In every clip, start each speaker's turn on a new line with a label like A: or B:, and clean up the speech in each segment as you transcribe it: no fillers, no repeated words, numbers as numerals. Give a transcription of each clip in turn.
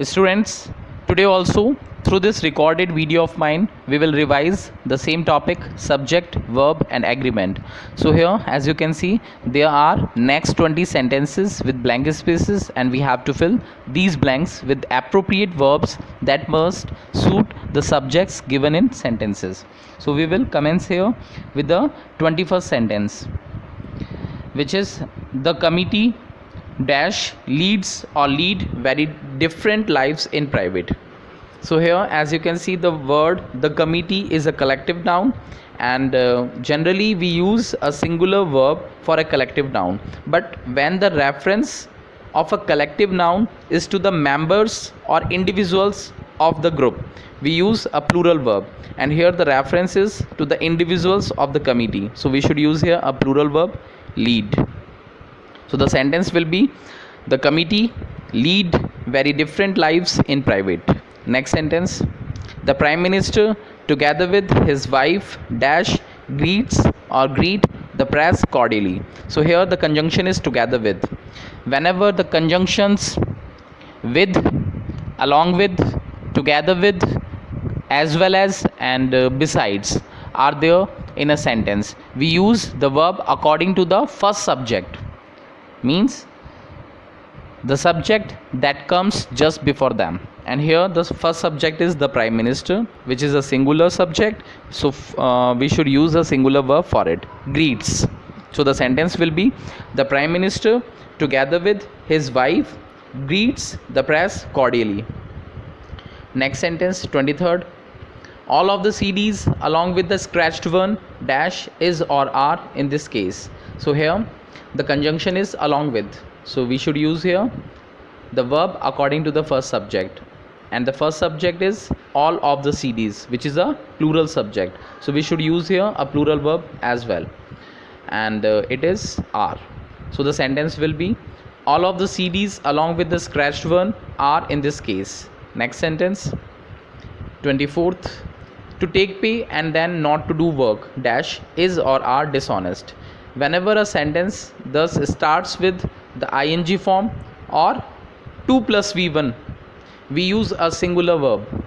A: Students, today also through this recorded video of mine, we will revise the same topic, subject, verb and agreement. So here, as you can see, there are next 20 sentences with blank spaces, and we have to fill these blanks with appropriate verbs that must suit the subjects given in sentences. So we will commence here with the 21st sentence, which is the committee dash leads or lead very different lives in private. So here, as you can see, the word the committee is a collective noun, and generally we use a singular verb for a collective noun, but when the reference of a collective noun is to the members or individuals of the group, we use a plural verb, and here the reference is to the individuals of the committee, so we should use here a plural verb, lead. So the sentence will be the committee lead very different lives in private. Next sentence, the prime minister together with his wife dash greet the press cordially. So here the conjunction is together with. Whenever the conjunctions with, along with, together with, as well as and besides are there in a sentence, we use the verb according to the first subject, means the subject that comes just before them, and here the first subject is the prime minister, which is a singular subject, so we should use a singular verb for it, greets. So the sentence will be the prime minister together with his wife greets the press cordially. Next sentence, 23rd, all of the CDs along with the scratched one dash is or are in this case. So here the conjunction is along with, so we should use here the verb according to the first subject, and the first subject is all of the CDs, which is a plural subject, so we should use here a plural verb as well, and it is are. So the sentence will be all of the CDs along with the scratched one are in this case. Next sentence, 24th, to take pay and then not to do work dash is or are dishonest. Whenever a sentence thus starts with the ing form or 2 plus v1, we use a singular verb.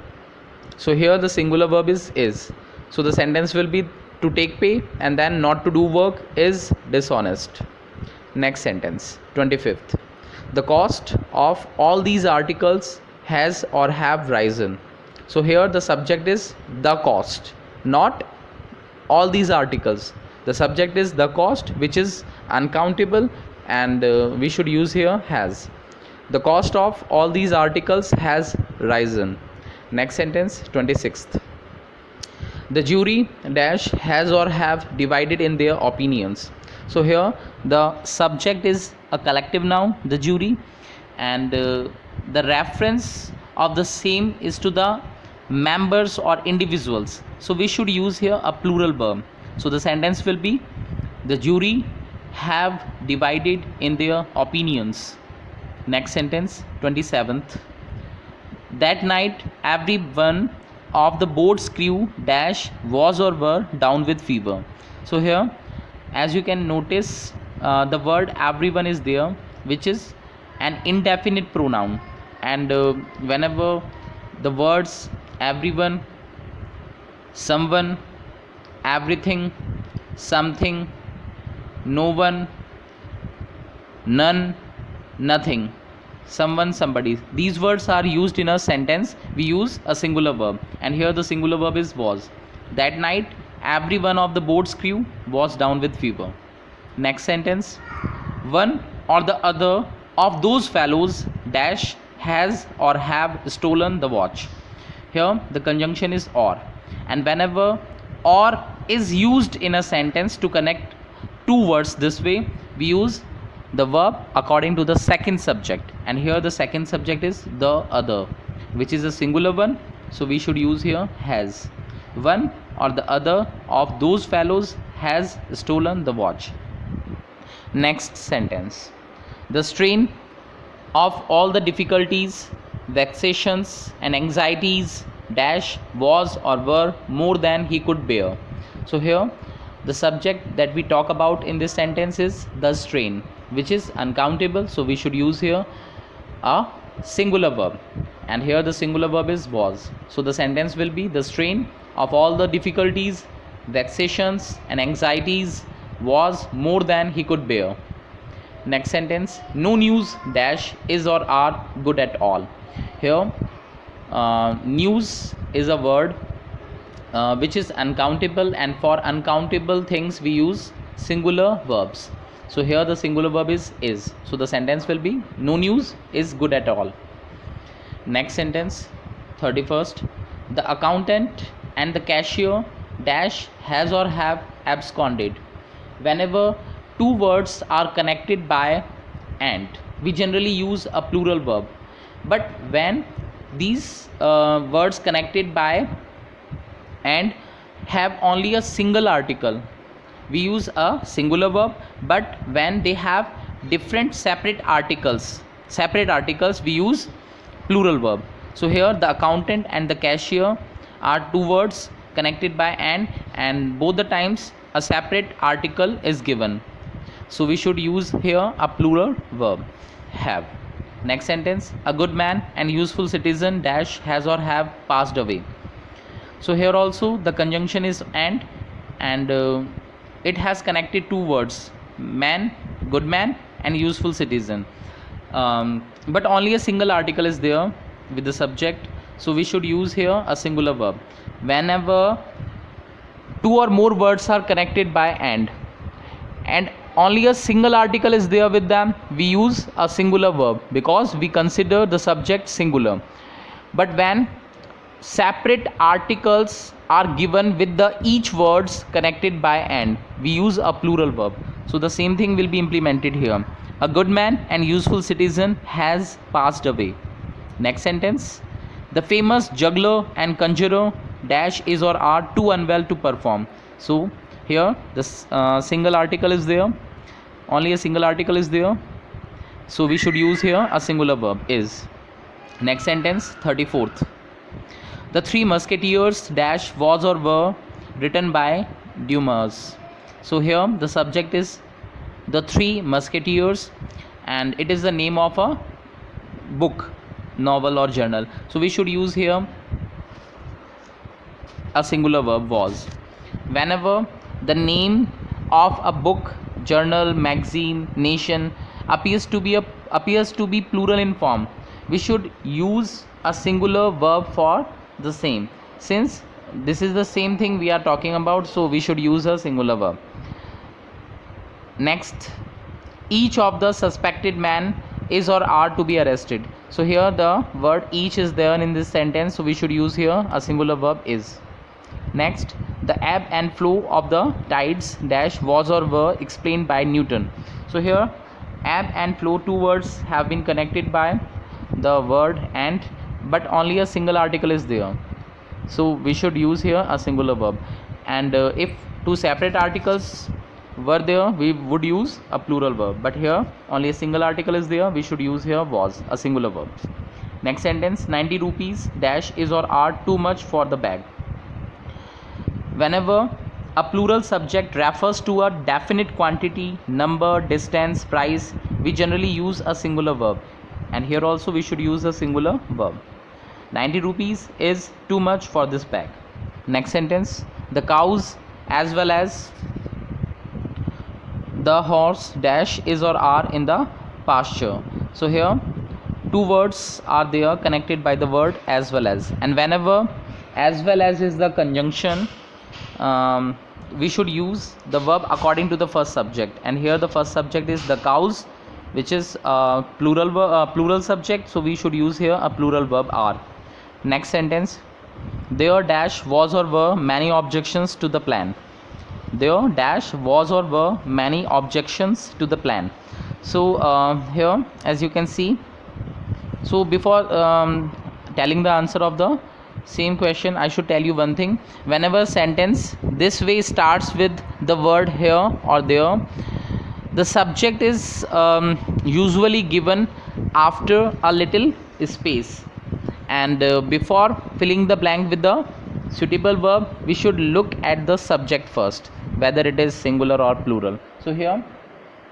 A: So here the singular verb is. So the sentence will be to take pay and then not to do work is dishonest. Next sentence, 25th, the cost of all these articles has or have risen. So here the subject is the cost, not all these articles. The subject is the cost, which is uncountable, and we should use here has. The cost of all these articles has risen. Next sentence, 26th, the jury dash has or have divided in their opinions. So here the subject is a collective noun, the jury, and the reference of the same is to the members or individuals, so we should use here a plural verb. So the sentence will be the jury have divided in their opinions. Next sentence, 27th, that night every one of the boat's crew dash was or were down with fever. So here, as you can notice, the word everyone is there, which is an indefinite pronoun, and whenever the words everyone, someone, everything, something, no one, none, nothing, someone, somebody, these words are used in a sentence, we use a singular verb, and here the singular verb is was. That night every one of the boat's crew was down with fever. Next sentence, one or the other of those fellows dash has or have stolen the watch. Here the conjunction is or, and whenever or is used in a sentence to connect two words this way, we use the verb according to the second subject, and here the second subject is the other, which is a singular one, so we should use here has. One or the other of those fellows has stolen the watch. Next sentence, the strain of all the difficulties, vexations and anxieties dash was or were more than he could bear. So here the subject that we talk about in this sentence is the strain, which is uncountable, so we should use here a singular verb, and here the singular verb is was. So the sentence will be, the strain of all the difficulties, vexations and anxieties was more than he could bear. Next sentence, no news dash is or are good at all. Here news is a word which is uncountable, and for uncountable things we use singular verbs. So here the singular verb is. So the sentence will be, no news is good at all. Next sentence, 31st, the accountant and the cashier dash has or have absconded. Whenever two words are connected by and, we generally use a plural verb, but when these words connected by and have only a single article, we use a singular verb, but when they have different separate articles, we use plural verb. So here the accountant and the cashier are two words connected by and both the times a separate article is given, so we should use here a plural verb, have. Next sentence, a good man and useful citizen dash has or have passed away. So here also the conjunction is and it has connected two words, man, good man, and useful citizen, but only a single article is there with the subject, so we should use here a singular verb. Whenever two or more words are connected by and only a single article is there with them, we use a singular verb because we consider the subject singular. But when separate articles are given with the each words connected by and, we use a plural verb. So the same thing will be implemented here. A good man and useful citizen has passed away. Next sentence, the famous juggler and conjurer dash is or are too unwell to perform. So here the single article is there, only a single article is there, so we should use here a singular verb, is. Next sentence, 34th, the Three Musketeers dash was or were written by Dumas. So here the subject is the Three Musketeers and it is the name of a book, novel or journal, so we should use here a singular verb, was. Whenever the name of a book, journal, magazine, nation appears to be plural in form, we should use a singular verb for the same. Since this is the same thing we are talking about, so we should use a singular verb. Next, each of the suspected man is or are to be arrested. So here the word each is there in this sentence, so we should use here a singular verb, is. Next, the ebb and flow of the tides dash was or were explained by Newton. So here ebb and flow, two words have been connected by the word and, but only a single article is there, so we should use here a singular verb. And if two separate articles were there, we would use a plural verb, but here only a single article is there, we should use here was, a singular verb. Next sentence, 90 rupees dash is or are too much for the bag. Whenever a plural subject refers to a definite quantity, number, distance, price, we generally use a singular verb, and here also we should use a singular verb. 90 rupees is too much for this bag. Next sentence, the cows as well as the horse dash is or are in the pasture. So here two words are there connected by the word as well as, and whenever as well as is the conjunction, we should use the verb according to the first subject, and here the first subject is the cows, which is plural subject, so we should use here a plural verb, are. Next sentence, there dash was or were many objections to the plan. There dash was or were many objections to the plan. So here as you can see, so before telling the answer of the same question, I should tell you one thing. Whenever sentence this way starts with the word here or there, the subject is usually given after a little space, and before filling the blank with the suitable verb, we should look at the subject first, whether it is singular or plural. So here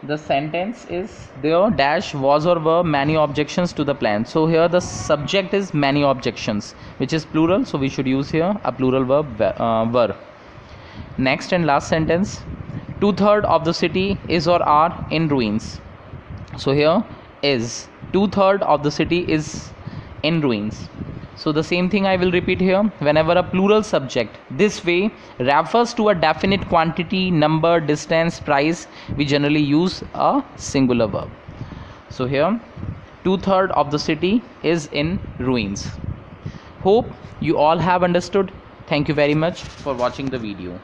A: the sentence is there dash was or were many objections to the plan. So here the subject is many objections, which is plural, so we should use here a plural verb were. Next and last sentence, 2/3 of the city is or are in ruins. So here is 2/3 of the city is in ruins. So the same thing I will repeat here. Whenever a plural subject this way refers to a definite quantity, number, distance, price, we generally use a singular verb. So here 2/3 of the city is in ruins. Hope you all have understood. Thank you very much for watching the video.